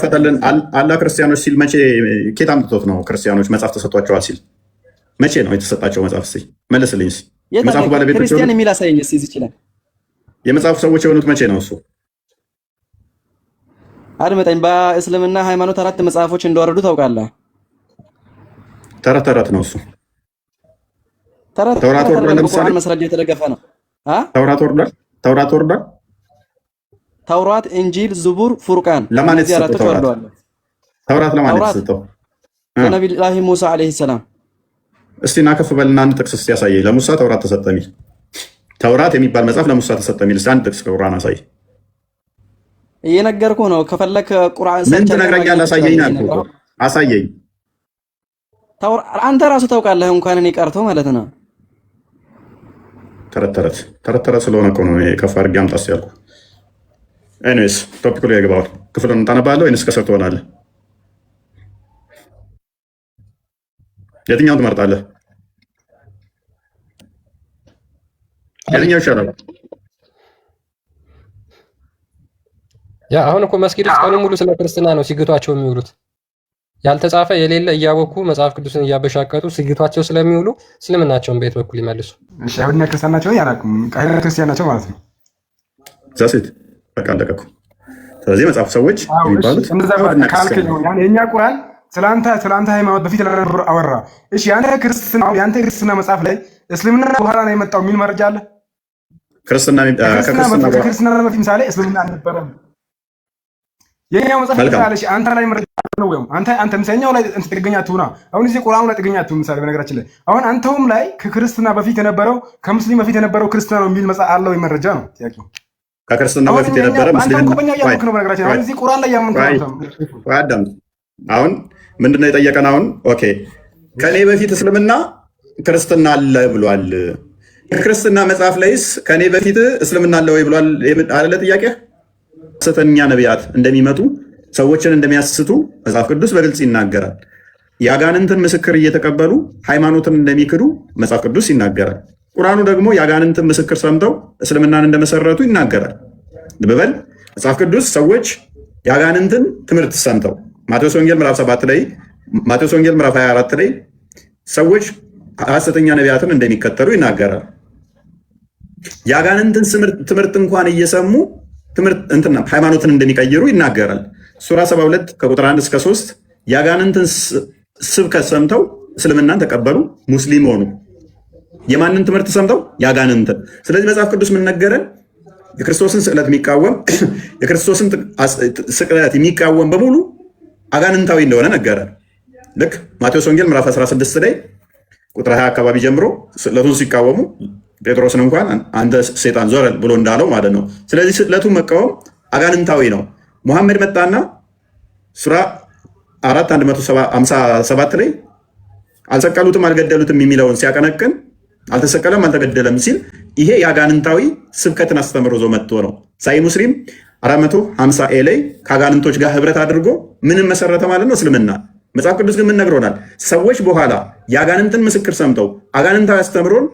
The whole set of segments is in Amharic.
ፈጠልን አላ ክርስቲያኖች ሲል መቼ ኬት አምጥቶት ነው? ክርስቲያኖች መጽሐፍ ተሰጥቷቸዋል ሲል መቼ ነው የተሰጣቸው መጽሐፍ? እስኪ መልስልኝ። መጽሐፉ ባለቤቶች ክርስቲያን የሚል አሳየኝ እስኪ ይችላል። የመጽሐፉ ሰዎች የሆኑት መቼ ነው? እሱ አድመጠኝ። በእስልምና ሃይማኖት 4 መጽሐፎች እንደወረዱ ታውቃለህ? ተረት ተረት ነው እሱ። ተውራት ወርዷል። ለምሳሌ መስረጃ የተደገፈ ነው። ተውራት ወርዷል። ተውራት ወርዷል። ተውራት፣ እንጂል፣ ዙቡር፣ ፉርቃን ለማን የተሰጠው? ተውራት ለማን የተሰጠው? ለነቢዩላህ ሙሳ አለይሂ ሰላም። እስቲ ናከፍ በልና አንድ ጥቅስ እስቲ ያሳየኝ። ለሙሳ ተውራት ተሰጠ የሚል ተውራት የሚባል መጽሐፍ ለሙሳ ተሰጠ የሚል አንድ ጥቅስ ከቁርአን አሳይ። እየነገርኩህ ነው። ከፈለክ ቁርአን ምን ትነግረኛለህ? አሳየኝ አልኩህ። አሳየኝ። አንተ ራስህ ታውቃለህ፣ እንኳን እኔ ቀርቶ ማለት ነው። ተረት ተረት ስለሆነ እኮ ነው ከፍ አድርጌ አምጣስ ያልኩህ። ኤኒዌይስ ቶፒኩ ላይ ገባው። ክፍሉን ታነባለህ ወይንስ ከስር ትሆናለህ? የትኛውን ትመርጣለህ? የትኛው ይሻላል? ያ አሁን እኮ መስጊድ ውስጥ ቀኑን ሙሉ ስለ ክርስትና ነው ሲግቷቸው የሚውሉት። ያልተጻፈ የሌለ እያወኩ መጽሐፍ ቅዱስን እያበሻቀጡ ሲግቷቸው ስለሚውሉ እስልምናቸውን በየት በኩል ይመልሱ? እሺ አይሁድና ክርስቲያን ናቸው ያላኩም አይሁድና ክርስቲያን ናቸው ማለት ነው። ዛሴት በቃ አለቀኩ። ስለዚህ መጽሐፍ ሰዎች የሚባሉት እንደዛ ካልከኝ የኛ ቁርአን ስለአንተ ሃይማኖት በፊት አወራ። እሺ ያንተ ክርስትና መጽሐፍ ላይ እስልምና በኋላ ነው የመጣው የሚል መረጃ አለ? ክርስትና በፊት ምሳሌ እስልምና አልነበረም። የኛው መጽሐፍ ታለሽ አንተ ላይ መረጃ ነው ወይ? አንተ ምሳኛው ላይ ጥገኛ አትሁና። አሁን እዚህ ቁርአኑ ላይ ጥገኛ አትሁን። ምሳሌ በነገራችን ላይ አሁን አንተውም ላይ ከክርስትና በፊት የነበረው ከሙስሊም በፊት የነበረው ክርስትና ነው የሚል መጽሐፍ አለው መረጃ ነው ጥያቄው። ከክርስትና በፊት የነበረ ሙስሊም ነው። በነገራችን አሁን እዚህ ቁርአን ላይ አዳም አሁን ምንድነው የጠየቀን? አሁን ኦኬ ከኔ በፊት እስልምና ክርስትና አለ ብሏል። ከክርስትና መጽሐፍ ላይስ ከኔ በፊት እስልምና አለ ወይ ብሏል አይደለ? ጥያቄ ሐሰተኛ ነቢያት እንደሚመጡ ሰዎችን እንደሚያስቱ መጽሐፍ ቅዱስ በግልጽ ይናገራል። የአጋንንትን ምስክር እየተቀበሉ ሃይማኖትን እንደሚክዱ መጽሐፍ ቅዱስ ይናገራል። ቁርአኑ ደግሞ የአጋንንትን ምስክር ሰምተው እስልምናን እንደመሰረቱ ይናገራል። ልበል መጽሐፍ ቅዱስ ሰዎች የአጋንንትን ትምህርት ሰምተው ማቴዎስ ወንጌል ምዕራፍ 7 ላይ ማቴዎስ ወንጌል ምዕራፍ 24 ላይ ሰዎች ሐሰተኛ ነቢያትን እንደሚከተሉ ይናገራል። የአጋንንትን ትምህርት እንኳን እየሰሙ ሃይማኖትን እንደሚቀይሩ ይናገራል። ሱራ 72 ከቁጥር 1 እስከ 3 የአጋንንትን ስብከት ሰምተው እስልምናን ተቀበሉ፣ ሙስሊም ሆኑ። የማንን ትምህርት ሰምተው? የአጋንንትን። ስለዚህ መጽሐፍ ቅዱስ ምን ነገረን? የክርስቶስን ስቅለት የሚቃወም የክርስቶስን ስቅለት የሚቃወም በሙሉ አጋንንታዊ እንደሆነ ነገረን። ልክ ማቴዎስ ወንጌል ምዕራፍ 16 ላይ ቁጥር 20 አካባቢ ጀምሮ ስቅለቱን ሲቃወሙ ጴጥሮስን እንኳን አንተ ሰይጣን ዞር ብሎ እንዳለው ማለት ነው። ስለዚህ ስቅለቱን መቃወም አጋንንታዊ ነው። ሙሐመድ መጣና ሱራ 4:157 ላይ አልሰቀሉትም አልገደሉትም የሚለውን ሲያቀነቅን አልተሰቀለም አልተገደለም ሲል ይሄ የአጋንንታዊ ስብከትን አስተምሮ ዞ መጥቶ ነው። ሳይ ሙስሊም 450 ላይ ከአጋንንቶች ጋር ህብረት አድርጎ ምንም መሰረተ ማለት ነው? እስልምና። መጽሐፍ ቅዱስ ግን ምን ነግሮናል? ሰዎች በኋላ የአጋንንትን ምስክር ሰምተው አጋንንታዊ አስተምሮን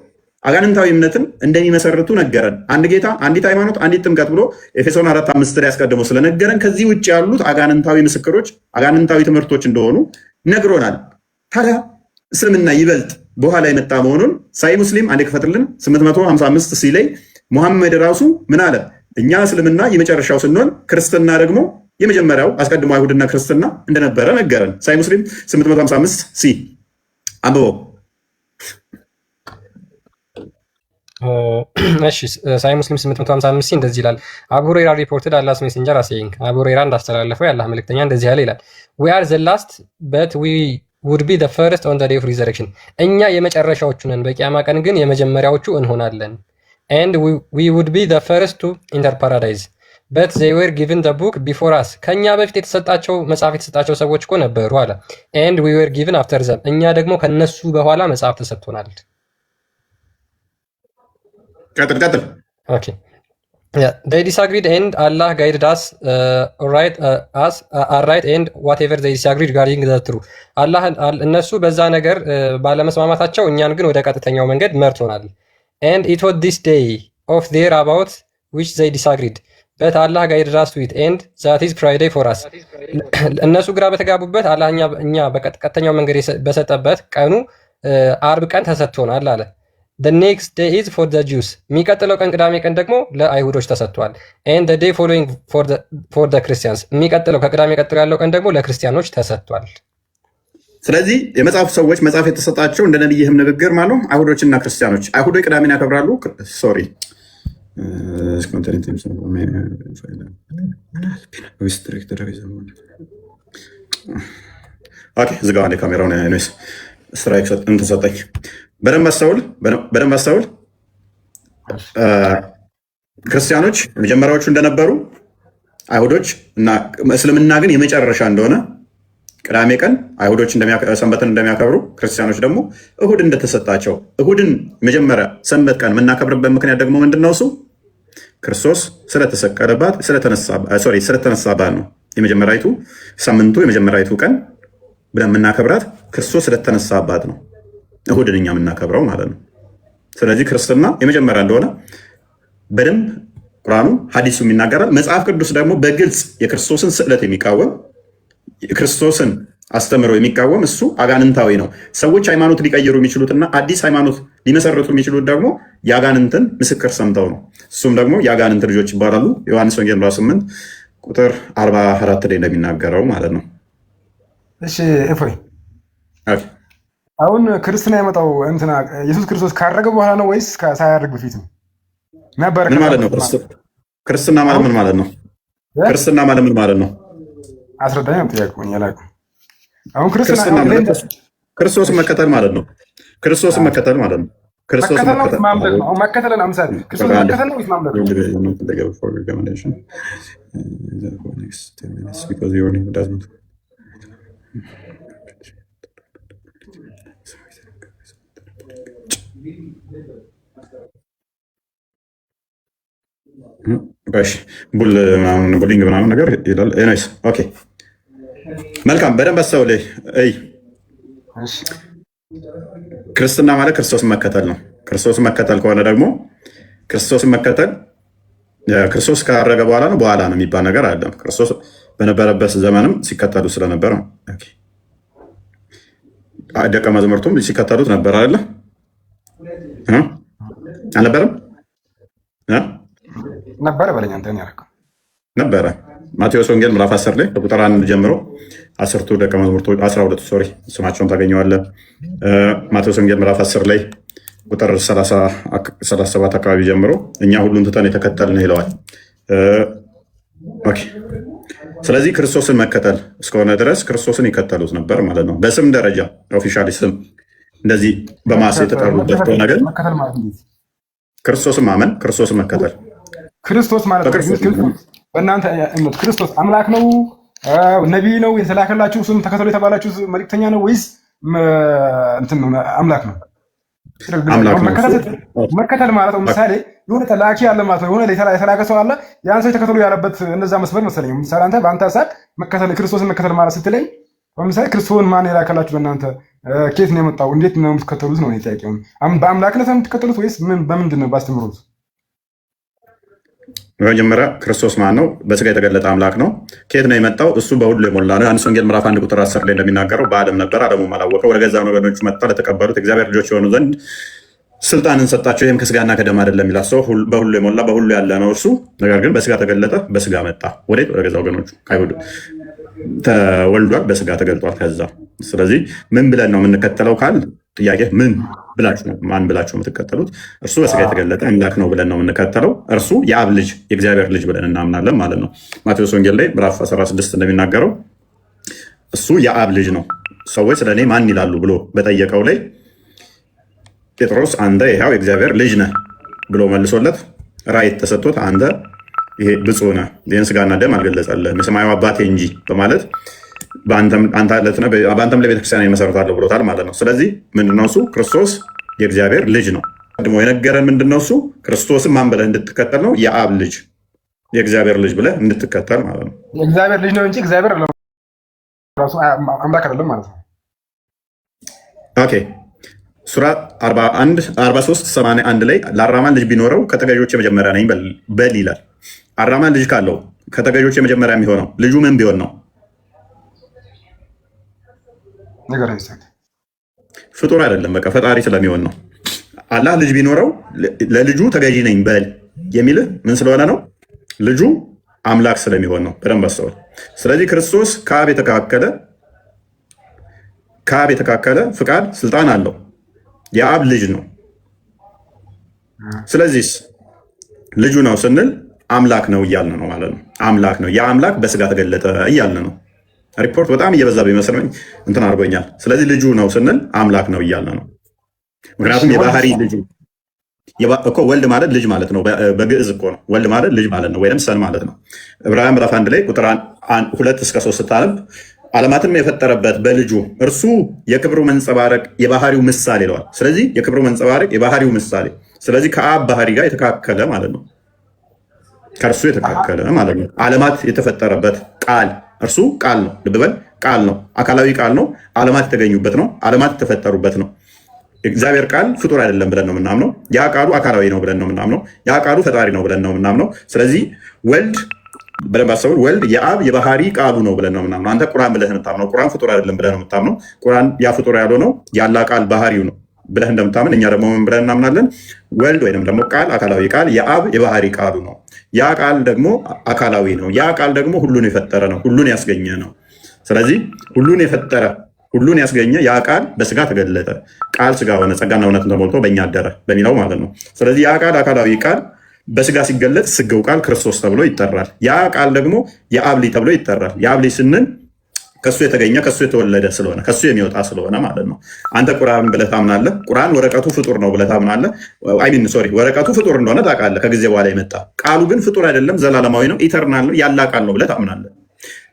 አጋንንታዊ እምነትን እንደሚመሰርቱ ነገረን። አንድ ጌታ፣ አንዲት ሃይማኖት፣ አንዲት ጥምቀት ብሎ ኤፌሶን 4:5 ላይ ያስቀድሞ ስለነገረን ከዚህ ውጭ ያሉት አጋንንታዊ ምስክሮች አጋንንታዊ ትምህርቶች እንደሆኑ ነግሮናል። ታዲያ እስልምና ይበልጥ በኋላ የመጣ መሆኑን ሳይ ሙስሊም አንዴ ክፈትልን 855 ሲ ላይ ሙሐመድ ራሱ ምን አለ? እኛ እስልምና የመጨረሻው ስንሆን ክርስትና ደግሞ የመጀመሪያው አስቀድሞ አይሁድና ክርስትና እንደነበረ ነገረን። ሳይ ሙስሊም 855 ሲ አንብበው። እሺ ሳይ ሙስሊም 855 ሲ እንደዚህ ይላል። አቡ ሁረይራ ሪፖርትድ አላህስ ሜሴንጀር አሴይንግ አቡ ሁረይራ እንዳስተላለፈው የአላህ መልእክተኛ እንደዚህ ያለ ይላል። ዊ አር ዘ ላስት በት ዊ ውድ ቢ ዘ ፈርስት ኦን ዘ ዴይ ኦፍ ሪዘረክሽን። እኛ የመጨረሻዎቹ ነን፣ በቂያማ ቀን ግን የመጀመሪያዎቹ እንሆናለን። ኤንድ ዊ ውድ ቢ ዘ ፈርስት ቱ ኢንተር ፓራዳይዝ በት ዘይ ዌር ጊቭን ዘ ቡክ ቢፎር አስ። ከእኛ በፊት የተሰጣቸው መጽሐፍ የተሰጣቸው ሰዎች እኮ ነበሩ አለ። ኤንድ ዊ ዌር ጊቭን አፍተር ዘም፣ እኛ ደግሞ ከነሱ በኋላ መጽሐፍ ተሰጥቶናል። ቀጥል። ኦኬ they disagreed and Allah guided us right and whatever they disagreed regarding the truth Allah እነሱ በዛ ነገር ባለመስማማታቸው እኛን ግን ወደ ቀጥተኛው መንገድ መርቶናል። and it was this day of their about which they disagreed በት አላህ ጋይድድ አስ ቱ ኢት ኤንድ ዛት ኢዝ ፍራይዴይ ፎር አስ። እነሱ ግራ በተጋቡበት አላህ እኛ በቀጥተኛው መንገድ በሰጠበት ቀኑ አርብ ቀን ተሰጥቶናል አለ። the next day is for the Jews የሚቀጥለው ቀን ቅዳሜ ቀን ደግሞ ለአይሁዶች ተሰጥቷል። and the day following for the Christians የሚቀጥለው ከቅዳሜ ቀጥሎ ያለው ቀን ደግሞ ለክርስቲያኖች ተሰጥቷል። ስለዚህ የመጽሐፉ ሰዎች መጽሐፍ የተሰጣቸው እንደ ነቢይህም ንግግር ማለት ነው አይሁዶችና ክርስቲያኖች። አይሁዶች ቅዳሜን ያከብራሉ። ሶሪ ዝጋ ካሜራውን ስትራይክ እንትን ሰጠኝ። በደንብ አስተውል። ክርስቲያኖች መጀመሪያዎቹ እንደነበሩ አይሁዶች እና እስልምና ግን የመጨረሻ እንደሆነ ቅዳሜ ቀን አይሁዶች ሰንበትን እንደሚያከብሩ ክርስቲያኖች ደግሞ እሁድ እንደተሰጣቸው እሁድን መጀመሪያ ሰንበት ቀን የምናከብርበት ምክንያት ደግሞ ምንድነው? እሱ ክርስቶስ ስለተሰቀለባት ስለተነሳባት ነው። የመጀመሪያዊቱ ሳምንቱ የመጀመሪያዊቱ ቀን ብለን የምናከብራት ክርስቶስ ስለተነሳባት ነው እሁድን እኛ የምናከብረው ማለት ነው። ስለዚህ ክርስትና የመጀመሪያ እንደሆነ በደንብ ቁርአኑ ሐዲሱም ይናገራል። መጽሐፍ ቅዱስ ደግሞ በግልጽ የክርስቶስን ስዕለት የሚቃወም የክርስቶስን አስተምሮ የሚቃወም እሱ አጋንንታዊ ነው። ሰዎች ሃይማኖት ሊቀይሩ የሚችሉትና አዲስ ሃይማኖት ሊመሰረቱ የሚችሉት ደግሞ የአጋንንትን ምስክር ሰምተው ነው። እሱም ደግሞ የአጋንንት ልጆች ይባላሉ። ዮሐንስ ወንጌል ምዕራፍ 8 ቁጥር 44 ላይ እንደሚናገረው ማለት ነው። እሺ እፎይ፣ አሁን ክርስትና የመጣው እንትና ኢየሱስ ክርስቶስ ካረገ በኋላ ነው ወይስ ሳያደርግ በፊት ነው? ነበር ምን ማለት ነው? ክርስትና ማለት ምን ማለት ነው? ክርስትና ማለት ምን ማለት ነው? አስረዳኝ ነው ጥያቄው። አሁን ክርስቶስን መከተል ማለት ነው። ክርስቶስን መከተል ማለት ነው። ክርስቶስን መከተል ማምለክ ነው። መከተልን አምሳሌ ክርስቶስን መከተል ነው ወይስ ማምለክ ነው? ቡሊንግ ምናምን ነገር ይላል። ኦኬ መልካም፣ በደንብ አስተውል። ክርስትና ማለት ክርስቶስን መከተል ነው። ክርስቶስን መከተል ከሆነ ደግሞ ክርስቶስን መከተል ክርስቶስ ካረገ በኋላ ነው በኋላ ነው የሚባል ነገር አለ። ክርስቶስ በነበረበት ዘመንም ሲከተሉ ስለነበር ነው። ደቀ መዛሙርቱም ሲከተሉት ነበር አይደለ? አልነበረም? ነበረ በለኝ አንተ ያልከው ነበረ። ማቴዎስ ወንጌል ምዕራፍ 10 ላይ ከቁጥር 1 ጀምሮ 10ቱ ደቀ መዛሙርቶች 12 ሶሪ ስማቸውን ታገኘዋለህ። ማቴዎስ ወንጌል ምዕራፍ 10 ላይ ቁጥር 37 አካባቢ ጀምሮ እኛ ሁሉን ትተን የተከተልን ይለዋል። ኦኬ ስለዚህ ክርስቶስን መከተል እስከሆነ ድረስ ክርስቶስን ይከተሉት ነበር ማለት ነው። በስም ደረጃ ኦፊሻሊ ስም እንደዚህ በማስ የተጠሩበት ከሆነ ግን ክርስቶስን ማመን ክርስቶስን መከተል ክርስቶስ ማለት በእናንተ እምነት ክርስቶስ አምላክ ነው፣ ነቢይ ነው፣ የተላከላችሁ እሱን ተከተሉ የተባላችሁ መልእክተኛ ነው ወይስ እንትን ነው አምላክ ነው? መከተል ማለት ምሳሌ የሆነ ተላኪ ያለ ማለት ነው። የሆነ የተላከ ሰው አለ፣ ያን ሰው የተከተሉ ያለበት እነዛ መስመር መሰለኝ። ምሳሌ አንተ በአንተ ሀሳብ መከተል ክርስቶስን መከተል ማለት ስትለኝ ለምሳሌ ክርስቶስን ማን የላከላችሁ በእናንተ ከየት ነው የመጣው? እንዴት ነው የምትከተሉት ነው ጥያቄው። በአምላክነት ነው የምትከተሉት ወይስ በምንድን ነው ባስተምሩት? በመጀመሪያ ክርስቶስ ማን ነው? በስጋ የተገለጠ አምላክ ነው። ከየት ነው የመጣው? እሱ በሁሉ የሞላ ነው። ዮሐንስ ወንጌል ምዕራፍ 1 ቁጥር 10 ላይ እንደሚናገረው በዓለም ነበር፣ ዓለሙም አላወቀው፣ ወደ ገዛ ወገኖቹ መጣ፣ ለተቀበሉት እግዚአብሔር ልጆች የሆኑ ዘንድ ስልጣንን ሰጣቸው። ይህም ከስጋና ከደም አይደለም ይላል። ሰው በሁሉ የሞላ በሁሉ ያለ ነው እርሱ። ነገር ግን በስጋ ተገለጠ፣ በስጋ መጣ። ወዴት? ወደ ገዛ ወገኖቹ። ከአይሁድ ተወልዷል፣ በስጋ ተገልጧል። ከዛ ስለዚህ ምን ብለን ነው የምንከተለው ካል ጥያቄ ምን ብላችሁ ነው ማን ብላችሁ የምትከተሉት? እርሱ በስጋ የተገለጠ አምላክ ነው ብለን ነው የምንከተለው። እርሱ የአብ ልጅ የእግዚአብሔር ልጅ ብለን እናምናለን ማለት ነው። ማቴዎስ ወንጌል ላይ ምዕራፍ 16 እንደሚናገረው እሱ የአብ ልጅ ነው። ሰዎች ስለ እኔ ማን ይላሉ ብሎ በጠየቀው ላይ ጴጥሮስ አንተ ይኸው የእግዚአብሔር ልጅ ነህ ብሎ መልሶለት ራእይ ተሰጥቶት አንተ ይሄ ብፁዕ ነህ፣ ይህን ስጋና ደም አልገለጸልህም የሰማዩ አባቴ እንጂ በማለት በአንተም ላይ ቤተክርስቲያን ይመሰርታለሁ ብሎታል ማለት ነው። ስለዚህ ምንድነው እሱ? ክርስቶስ የእግዚአብሔር ልጅ ነው። ቀድሞ የነገረን ምንድነው እሱ? ክርስቶስን ማን ብለህ እንድትከተል ነው? የአብ ልጅ የእግዚአብሔር ልጅ ብለህ እንድትከተል ማለት ነው። የእግዚአብሔር ልጅ ነው እንጂ እግዚአብሔር ራሱ አምላክ አይደለም ማለት ነው። ኦኬ ሱራ 43:81 ላይ ለአራማን ልጅ ቢኖረው ከተገዦች የመጀመሪያ ነኝ በል ይላል። አራማ ልጅ ካለው ከተገዦች የመጀመሪያ የሚሆነው ልጁ ምን ቢሆን ነው? ፍጡር አይደለም፣ በቃ ፈጣሪ ስለሚሆን ነው። አላህ ልጅ ቢኖረው ለልጁ ተገዢ ነኝ በል የሚልህ ምን ስለሆነ ነው? ልጁ አምላክ ስለሚሆን ነው። በደንብ አስተውል። ስለዚህ ክርስቶስ ከአብ የተካከለ ፍቃድ፣ ስልጣን አለው። የአብ ልጅ ነው። ስለዚህ ልጁ ነው ስንል አምላክ ነው እያልን ነው ማለት ነው። አምላክ ነው፣ የአምላክ በስጋ ተገለጠ እያልን ነው። ሪፖርት በጣም እየበዛ ቢመስለኝ እንትን አድርጎኛል። ስለዚህ ልጁ ነው ስንል አምላክ ነው እያልን ነው። ምክንያቱም የባህሪ ልጁ እኮ ወልድ ማለት ልጅ ማለት ነው። በግዕዝ እኮ ነው ወልድ ማለት ልጅ ማለት ነው፣ ወይም ሰን ማለት ነው። ዕብራውያን ምዕራፍ 1 ላይ ቁጥር 2-3 ስታነብ ዓለማትን የፈጠረበት በልጁ እርሱ የክብሩ መንጸባረቅ የባህሪው ምሳሌ ይለዋል። ስለዚህ የክብሩ መንጸባረቅ የባህሪው ምሳሌ፣ ስለዚህ ከአብ ባህሪ ጋር የተካከለ ማለት ነው። ከእርሱ የተካከለ ማለት ነው። ዓለማት የተፈጠረበት ቃል እርሱ ቃል ነው። ልብ በል ቃል ነው፣ አካላዊ ቃል ነው። ዓለማት የተገኙበት ነው፣ ዓለማት የተፈጠሩበት ነው። እግዚአብሔር ቃል ፍጡር አይደለም ብለን ነው የምናምነው። ያ ቃሉ አካላዊ ነው ብለን ነው የምናምነው። ያ ቃሉ ፈጣሪ ነው ብለን ነው የምናምነው። ስለዚህ ወልድ በደንብ አስተውል፣ ወልድ የአብ የባህሪ ቃሉ ነው ብለን ነው የምናምነው። አንተ ቁርአን ብለህ የምታምነው ቁርአን ፍጡር አይደለም ብለህ ነው የምታምነው። ቁርአን ያ ፍጡር ያልሆነው ያላ ቃል ባህሪው ነው ብለህ እንደምታምን እኛ ደግሞ ምን ብለን እናምናለን? ወልድ ወይም ደግሞ ቃል አካላዊ ቃል የአብ የባህሪ ቃሉ ነው። ያ ቃል ደግሞ አካላዊ ነው። ያ ቃል ደግሞ ሁሉን የፈጠረ ነው፣ ሁሉን ያስገኘ ነው። ስለዚህ ሁሉን የፈጠረ ሁሉን ያስገኘ ያ ቃል በስጋ ተገለጠ፣ ቃል ስጋ ሆነ፣ ጸጋና እውነትን ተሞልቶ በእኛ አደረ በሚለው ማለት ነው። ስለዚህ ያ ቃል አካላዊ ቃል በስጋ ሲገለጥ ስጋው ቃል ክርስቶስ ተብሎ ይጠራል። ያ ቃል ደግሞ የአብ ልጅ ተብሎ ይጠራል። የአብ ልጅ ስንል ከሱ የተገኘ ከሱ የተወለደ ስለሆነ ከሱ የሚወጣ ስለሆነ ማለት ነው። አንተ ቁርአን ብለህ ታምናለህ። ቁርአን ወረቀቱ ፍጡር ነው ብለህ ታምናለህ። ወረቀቱ ፍጡር እንደሆነ ታውቃለህ፣ ከጊዜ በኋላ የመጣ ቃሉ ግን ፍጡር አይደለም፣ ዘላለማዊ ነው፣ ኢተርናል ነው፣ ያላ ቃል ነው ብለህ ታምናለህ።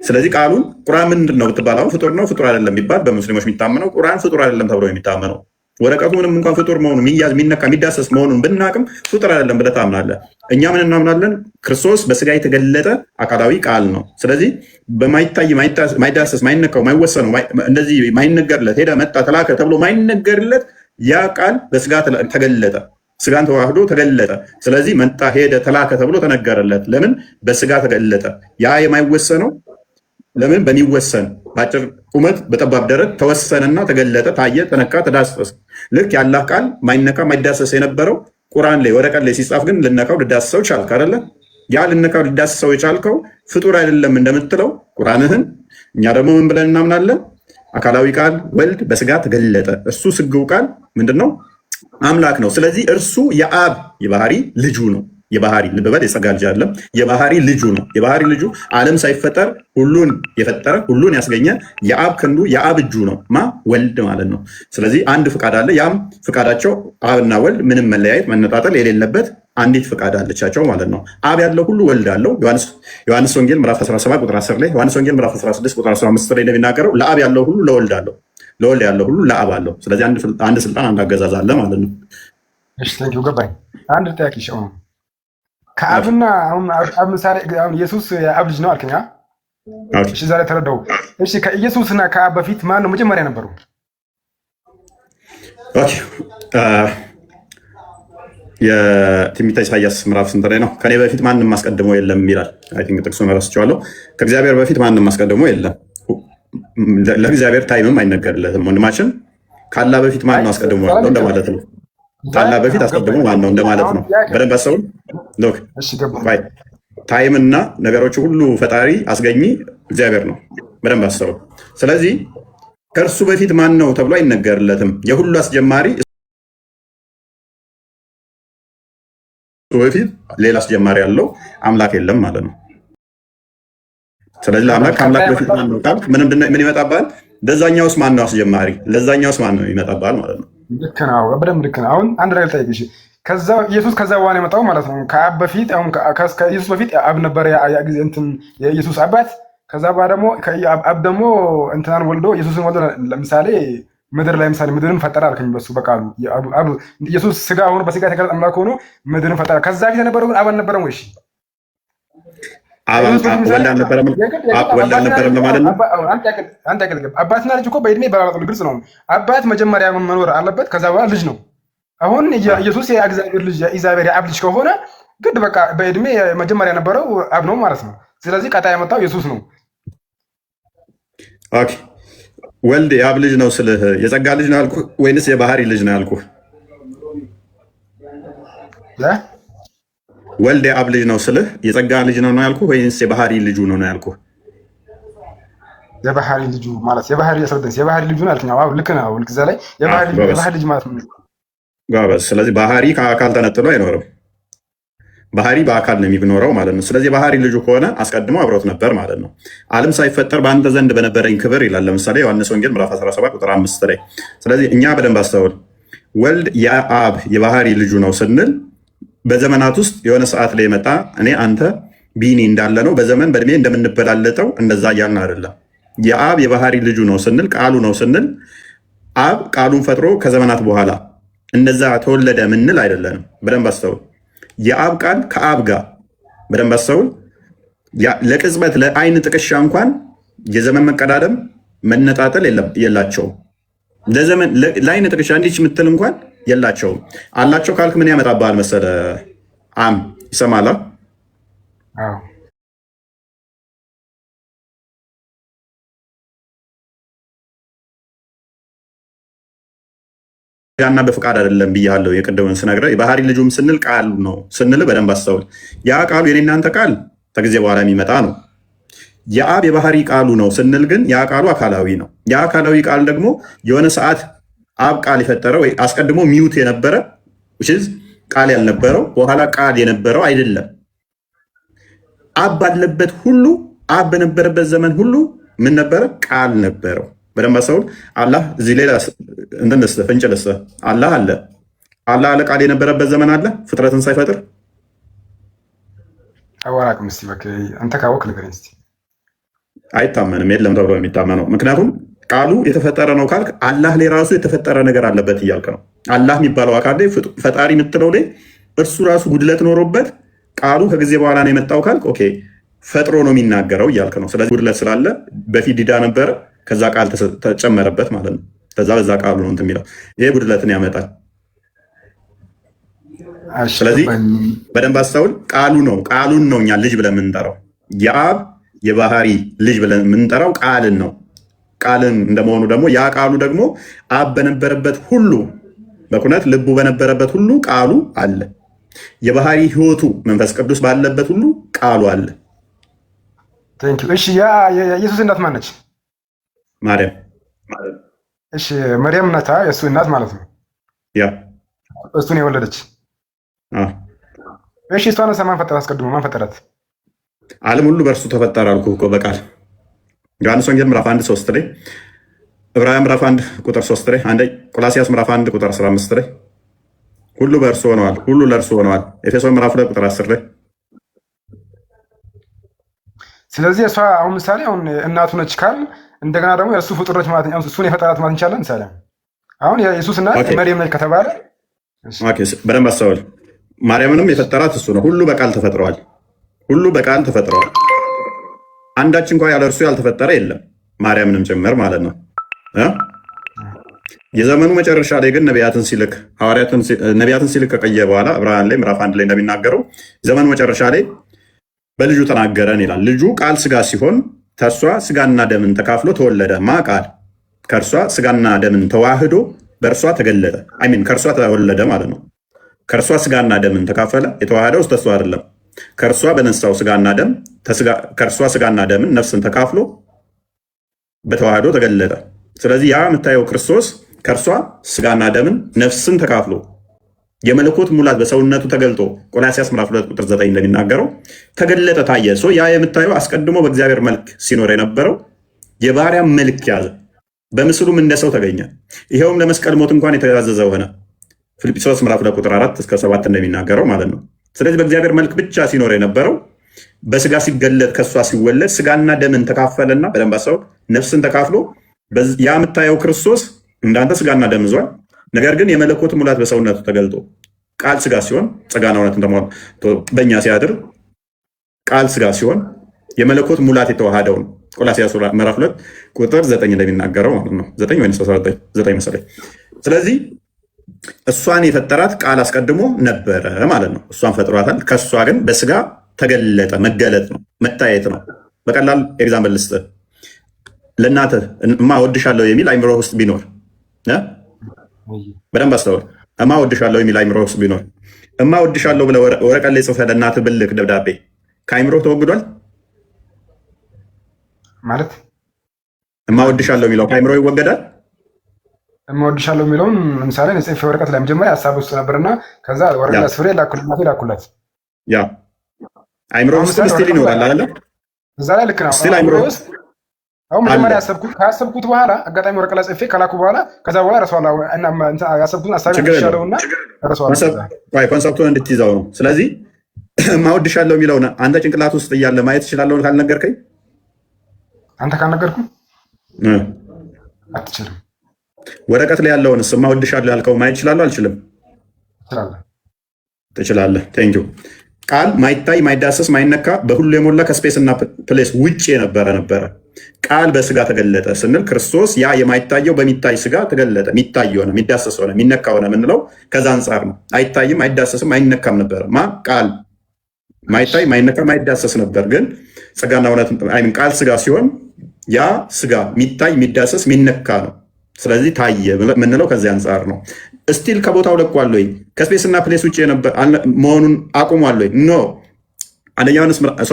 ስለዚህ ቃሉን ቁርአን ምንድን ነው ብትባል ፍጡር ነው ፍጡር አይደለም ቢባል በሙስሊሞች የሚታመነው ቁርአን ፍጡር አይደለም ተብሎ የሚታመነው ወረቀቱ ምንም እንኳን ፍጡር መሆኑ የሚያዝ የሚነካ የሚዳሰስ መሆኑን ብናቅም ፍጡር አይደለም ብለህ ታምናለህ። እኛ ምን እናምናለን? ክርስቶስ በስጋ የተገለጠ አካላዊ ቃል ነው። ስለዚህ በማይታይ ማይዳሰስ ማይነካው ማይወሰነው እንደዚህ ማይነገርለት ሄደ መጣ ተላከ ተብሎ ማይነገርለት ያ ቃል በስጋ ተገለጠ፣ ስጋን ተዋህዶ ተገለጠ። ስለዚህ መጣ ሄደ ተላከ ተብሎ ተነገረለት። ለምን? በስጋ ተገለጠ። ያ የማይወሰነው ለምን? በሚወሰን በአጭር ቁመት በጠባብ ደረት ተወሰነና ተገለጠ፣ ታየ፣ ተነካ፣ ተዳሰሰ። ልክ ያላህ ቃል ማይነካ ማይዳሰስ የነበረው ቁርአን ላይ ወረቀት ላይ ሲጻፍ ግን ልነካው ልዳሰሰው ቻልክ አይደለ? ያ ልነካው ልዳሰሰው የቻልከው ፍጡር አይደለም እንደምትለው ቁርአንህን እኛ ደግሞ ምን ብለን እናምናለን? አካላዊ ቃል ወልድ በስጋ ተገለጠ። እሱ ስግው ቃል ምንድን ነው? አምላክ ነው። ስለዚህ እርሱ የአብ የባህሪ ልጁ ነው። የባህሪ ልብ በል የጸጋ ልጅ አይደለም፣ የባህሪ ልጁ ነው። የባህሪ ልጁ ዓለም ሳይፈጠር ሁሉን የፈጠረ ሁሉን ያስገኘ የአብ ክንዱ የአብ እጁ ነው ወልድ ማለት ነው። ስለዚህ አንድ ፍቃድ አለ። ያም ፍቃዳቸው አብና ወልድ ምንም መለያየት መነጣጠል የሌለበት አንዲት ፍቃድ አለቻቸው ማለት ነው። አብ ያለው ሁሉ ወልድ አለው። ዮሐንስ ወንጌል ምዕራፍ 17 ቁጥር 10 ላይ፣ ዮሐንስ ወንጌል ምዕራፍ 16 ቁጥር 15 ላይ እንደሚናገረው ለአብ ያለው ሁሉ ለወልድ አለው፣ ለወልድ ያለው ሁሉ ለአብ አለው። ስለዚህ አንድ ስልጣን አንድ አገዛዝ አለ ማለት ነው። እሺ ቴንኪው ገባኝ። አንድ ጥያቄ ነው ከአብና አሁን አብ ምሳሌ አሁን ኢየሱስ የአብ ልጅ ነው አልከኛ። እሺ ዛሬ ተረዳው። እሺ ከኢየሱስና ከአብ በፊት ማን ነው መጀመሪያ ነበሩ? ኦኬ የትንቢተ ኢሳይያስ ምዕራፍ ስንት ላይ ነው? ከኔ በፊት ማንም አስቀድሞ የለም ይላል። አይ ቲንክ ጥቅሱን ረስቼዋለሁ። ከእግዚአብሔር በፊት ማንም አስቀድሞ የለም። ለእግዚአብሔር ታይምም አይነገርለትም። ወንድማችን ካላ በፊት ማን ነው አስቀድሞ ያለው እንደማለት ነው። ካላ በፊት አስቀድሞ ማን ነው እንደማለት ነው። በደንብ አስተውል። ታይም እና ነገሮች ሁሉ ፈጣሪ አስገኚ እግዚአብሔር ነው። በደንብ አስተውል። ስለዚህ ከእርሱ በፊት ማን ነው ተብሎ አይነገርለትም። የሁሉ አስጀማሪ በፊት ሌላ አስጀማሪ ያለው አምላክ የለም ማለት ነው። ስለዚህ ለአምላክ ከአምላክ በፊት ማን ነው ካልክ ምን ይመጣባል? ለዛኛውስ ማን ነው አስጀማሪ? ለዛኛውስ ማን ነው ይመጣባል ማለት ነው። ልክ ነው፣ በደንብ ልክ ነው። አሁን አንድ ነገር ልጠይቅሽ። ከዛ ኢየሱስ ከዛ በኋላ የመጣው ማለት ነው ከአብ በፊት አሁን ከኢየሱስ በፊት አብ ነበር የኢየሱስ አባት። ከዛ በኋላ ደግሞ አብ ደግሞ እንትናን ወልዶ ኢየሱስን ወልዶ ለምሳሌ ምድር ላይ ምሳሌ ምድርን ፈጠረ አልከኝ። በሱ በቃሉ ኢየሱስ ስጋ ሆኖ በስጋ የተገለጠ አምላክ ሆኖ ምድርን ፈጠረ። ከዛ ፊት የነበረው ግን አብ አልነበረም ወይ? እሺ ወልድ አልነበረም ለማለት ነው። አንተ ያገልግል አባትና ልጅ እኮ በእድሜ በራራቱ ግልጽ ነው። አባት መጀመሪያ መኖር አለበት፣ ከዛ በኋላ ልጅ ነው። አሁን ኢየሱስ የእግዚአብሔር ልጅ የእግዚአብሔር የአብ ልጅ ከሆነ ግድ በቃ በእድሜ መጀመሪያ የነበረው አብ ነው ማለት ነው። ስለዚህ ቀጣይ የመጣው ኢየሱስ ነው። ኦኬ ወልድ የአብ ልጅ ነው ስልህ የጸጋ ልጅ ነው ያልኩህ ወይንስ የባህሪ ልጅ ነው ያልኩህ? ወልድ የአብ ልጅ ነው ስልህ የጸጋ ልጅ ነው ያልኩህ ወይንስ የባህሪ ልጁ ነው ያልኩህ? የባህሪ ልጁ ማለት የባህሪ ያስረዳኝ። የባህሪ ልጁ ነው ያልከኝ። አዎ ልክ ነው። ሁልጊዜ ላይ የባህሪ ልጅ ማለት ነው። ጋበዝ። ስለዚህ ባህሪ ከአካል ተነጥሎ አይኖርም። ባህሪ በአካል ነው የሚኖረው ማለት ነው። ስለዚህ ባህሪ ልጁ ከሆነ አስቀድሞ አብሮት ነበር ማለት ነው። ዓለም ሳይፈጠር በአንተ ዘንድ በነበረኝ ክብር ይላል። ለምሳሌ ዮሐንስ ወንጌል ምዕራፍ 17 ቁጥር 5 ላይ። ስለዚህ እኛ በደንብ አስተውል። ወልድ የአብ የባህሪ ልጁ ነው ስንል በዘመናት ውስጥ የሆነ ሰዓት ላይ የመጣ እኔ አንተ ቢኒ እንዳለ ነው በዘመን በእድሜ እንደምንበላለጠው እንደዛ እያልን አይደለም። የአብ የባህሪ ልጁ ነው ስንል ቃሉ ነው ስንል አብ ቃሉን ፈጥሮ ከዘመናት በኋላ እንደዛ ተወለደ ምንል አይደለንም። በደንብ አስተውል። የአብ ቃል ከአብ ጋር በደንብ አስተውል። ለቅጽበት ለአይን ጥቅሻ እንኳን የዘመን መቀዳደም መነጣጠል የላቸውም። ለአይን ጥቅሻ እንዲች ምትል እንኳን የላቸውም። አላቸው ካልክ ምን ያመጣብሃል መሰለ? አም ይሰማላ ያና በፍቃድ አይደለም ብያለሁ። የቅድሙን ስነግረህ የባህሪ ልጁም ስንል ቃል ነው ስንል በደንብ አስተውል። ያ ቃሉ የኔ እናንተ ቃል ከጊዜ በኋላ የሚመጣ ነው። የአብ የባህሪ ቃሉ ነው ስንል ግን ያ ቃሉ አካላዊ ነው። ያ አካላዊ ቃል ደግሞ የሆነ ሰዓት አብ ቃል የፈጠረ ወይ አስቀድሞ ሚውት የነበረ ቃል ያልነበረው በኋላ ቃል የነበረው አይደለም። አብ ባለበት ሁሉ አብ በነበረበት ዘመን ሁሉ ምን ነበረ? ቃል ነበረው። በደንብ አስተውል። አላህ እዚህ ሌላ እንደነስተ ፈንጨለሰ አላህ አለ። አላህ አለ ቃል የነበረበት ዘመን አለ ፍጥረትን ሳይፈጥር አወራቅም። እስቲ በቃ አንተ ካወቅ ንገረኝ እስቲ። አይታመንም። የለም ተብሎ የሚታመነው ምክንያቱም ቃሉ የተፈጠረ ነው ካልክ አላህ ላይ ራሱ የተፈጠረ ነገር አለበት እያልክ ነው። አላህ የሚባለው አካል ላይ ፈጣሪ የምትለው ላይ እርሱ ራሱ ጉድለት ኖሮበት ቃሉ ከጊዜ በኋላ ነው የመጣው ካልክ ኦኬ ፈጥሮ ነው የሚናገረው እያልክ ነው። ስለዚህ ጉድለት ስላለ በፊት ዲዳ ነበረ፣ ከዛ ቃል ተጨመረበት ማለት ነው። ከዛ በዛ ቃሉ ነው እንትን የሚለው ይሄ ጉድለትን ያመጣል። ስለዚህ በደንብ አስተውል። ቃሉ ነው ቃሉን ነው እኛ ልጅ ብለን የምንጠራው። የአብ የባህሪ ልጅ ብለን የምንጠራው ቃልን ነው። ቃልን እንደመሆኑ ደግሞ ያ ቃሉ ደግሞ አብ በነበረበት ሁሉ በኩነት ልቡ በነበረበት ሁሉ ቃሉ አለ። የባህሪ ህይወቱ መንፈስ ቅዱስ ባለበት ሁሉ ቃሉ አለ። እሺ ያ የኢየሱስ እናት ማን ነች? ማርያም። እሺ ማርያም ናታ የእሱ እናት ማለት ነው። ያ እሱን የወለደች። እሺ እሷን ማን ፈጠራት? አስቀድሞ ማን ፈጠራት? ዓለም ሁሉ በእርሱ ተፈጠረ አልኩህ እኮ በቃል ዮሐንስ ወንጌል ምዕራፍ 1:3 ላይ፣ ዕብራውያን ምዕራፍ 1 ቁጥር 3 ላይ፣ ቆላሲያስ ምዕራፍ 1 ቁጥር 15 ላይ ሁሉ በእርሱ ሆነዋል፣ ሁሉ ለእርሱ ሆነዋል። ኤፌሶን ምዕራፍ 2 ቁጥር 10 ላይ። ስለዚህ እሷ አሁን ምሳሌ አሁን እናቱ ነች ካል እንደገና ደግሞ የእሱ ፍጡር ነች ማለት ነው። እሱን የፈጠራት ማለት እንችላለን። ምሳሌ አሁን የኢየሱስ እናት መርየም ነች ከተባለ በደንብ አስተውል። ማርያምንም የፈጠራት እሱ ነው። ሁሉ በቃል ተፈጥረዋል። ሁሉ በቃል ተፈጥረዋል። አንዳች እንኳ ያለ እርሱ ያልተፈጠረ የለም፣ ማርያምንም ጭምር ማለት ነው። የዘመኑ መጨረሻ ላይ ግን ነቢያትን ሲልክ ነቢያትን ሲልክ ከቆየ በኋላ ዕብራውያን ላይ ምዕራፍ 1 ላይ እንደሚናገረው ዘመኑ መጨረሻ ላይ በልጁ ተናገረን ይላል። ልጁ ቃል ስጋ ሲሆን ከእርሷ ስጋና ደምን ተካፍሎ ተወለደ። ማ ቃል ከእርሷ ስጋና ደምን ተዋህዶ በእርሷ ተገለጠ። አይሚን ከእርሷ ተወለደ ማለት ነው። ከእርሷ ስጋና ደምን ተካፈለ። የተዋህደው ተሷ አይደለም። ከእርሷ በነሳው ስጋና ደም ከእርሷ ስጋና ደምን ነፍስን ተካፍሎ በተዋህዶ ተገለጠ። ስለዚህ ያ የምታየው ክርስቶስ ከእርሷ ስጋና ደምን ነፍስን ተካፍሎ የመለኮት ሙላት በሰውነቱ ተገልጦ ቆላሲያስ ምዕራፍ 2 ቁጥር 9 እንደሚናገረው ተገለጠ፣ ታየ። ያ የምታየው አስቀድሞ በእግዚአብሔር መልክ ሲኖር የነበረው የባሪያ መልክ ያዘ፣ በምስሉም እንደ ሰው ተገኘ። ይኸውም ለመስቀል ሞት እንኳን የተያዘዘ ሆነ። ፊልጵስዩስ ምዕራፍ 2 ቁጥር 4 እስከ 7 እንደሚናገረው ማለት ነው። ስለዚህ በእግዚአብሔር መልክ ብቻ ሲኖር የነበረው በስጋ ሲገለጥ ከእሷ ሲወለድ ስጋና ደምን ተካፈለና በደንብ ሰው ነፍስን ተካፍሎ ያ የምታየው ክርስቶስ እንዳንተ ስጋና ደም ይዟል። ነገር ግን የመለኮት ሙላት በሰውነቱ ተገልጦ ቃል ስጋ ሲሆን ጸጋና እውነት በእኛ ሲያድር ቃል ስጋ ሲሆን የመለኮት ሙላት የተዋሃደውን ቆላሲያስ ምዕራፍ 2 ቁጥር 9 እንደሚናገረው ማለት ነው። 9 ወይ 9 መሰለኝ። ስለዚህ እሷን የፈጠራት ቃል አስቀድሞ ነበረ ማለት ነው። እሷን ፈጥሯታል። ከእሷ ግን በስጋ ተገለጠ። መገለጥ ነው፣ መታየት ነው። በቀላል ኤግዛምፕል ልስጥህ። ለእናትህ እማ እወድሻለሁ የሚል አይምሮ ውስጥ ቢኖር በደንብ አስተውል። እማ እወድሻለሁ የሚል አይምሮ ውስጥ ቢኖር እማ እወድሻለሁ ብለህ ወረቀት ላይ ጽፈህ ለእናትህ ብልክ ደብዳቤ ከአይምሮ ተወግዷል ማለት? እማ እወድሻለሁ የሚለው ከአይምሮ ይወገዳል? እማ እወድሻለሁ የሚለውን ለምሳሌ ጽፌ ወረቀት ላይ መጀመሪያ ሀሳብ ውስጥ ነበርና ከዛ ወረቀት አስፍሬ ላኩላት። ያ አይምሮ ውስጥ ስቲል ይኖራል አይደለ? እዛ ላይ ልክ ነው። አይምሮ ውስጥ አሁን መጀመሪያ ካሰብኩት በኋላ አጋጣሚ ወረቀት ላይ ጽፌ ከላኩ በኋላ ከዛ በኋላ ረሳዋለሁ እና ያሰብኩትን ሀሳብ ይሻለውና ረሳዋለሁ። ኮንሰፕቱን እንድትይዘው ነው። ስለዚህ እማ እወድሻለሁ የሚለውን አንተ ጭንቅላት ውስጥ እያለ ማየት እችላለሁ ካልነገርከኝ? አንተ ካልነገርኩ አትችልም። ወረቀት ላይ ያለውን እማ እወድሻለሁ ያልከው ማየት እችላለሁ አልችልም? ትችላለህ። ቴንኪው። ቃል ማይታይ ማይዳሰስ ማይነካ በሁሉ የሞላ ከስፔስ እና ፕሌስ ውጭ ነበረ። ቃል በስጋ ተገለጠ ስንል ክርስቶስ ያ የማይታየው በሚታይ ስጋ ተገለጠ። የሚታይ ሆነ፣ የሚዳሰስ ሆነ፣ የሚነካ ሆነ የምንለው ከዛ አንጻር ነው። አይታይም አይዳሰስም አይነካም ነበረ። ቃል ማይታይ ማይነካ ማይዳሰስ ነበር። ግን ጸጋና እውነት ቃል ስጋ ሲሆን ያ ስጋ የሚታይ የሚዳሰስ የሚነካ ነው። ስለዚህ ታየ የምንለው ከዚህ አንጻር ነው። እስቲል ከቦታው ለቋል ወይ? ከስፔስ እና ፕሌስ ውጭ መሆኑን አቁሟል ወይ? ኖ። አንደኛ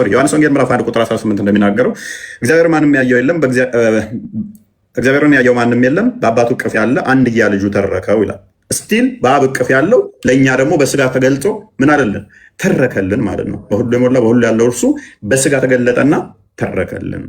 ዮሐንስ ወንጌል ምዕራፍ 1 ቁጥር 18 እንደሚናገረው እግዚአብሔር ማንም ያየው የለም፣ እግዚአብሔርን ያየው ማንም የለም፣ በአባቱ እቅፍ ያለ አንድያ ልጁ ተረከው ይላል። እስቲል በአብ እቅፍ ያለው ለእኛ ደግሞ በስጋ ተገልጾ ምን አለልን? ተረከልን ማለት ነው። በሁሉ የሞላ በሁሉ ያለው እርሱ በስጋ ተገለጠና ተረከልን።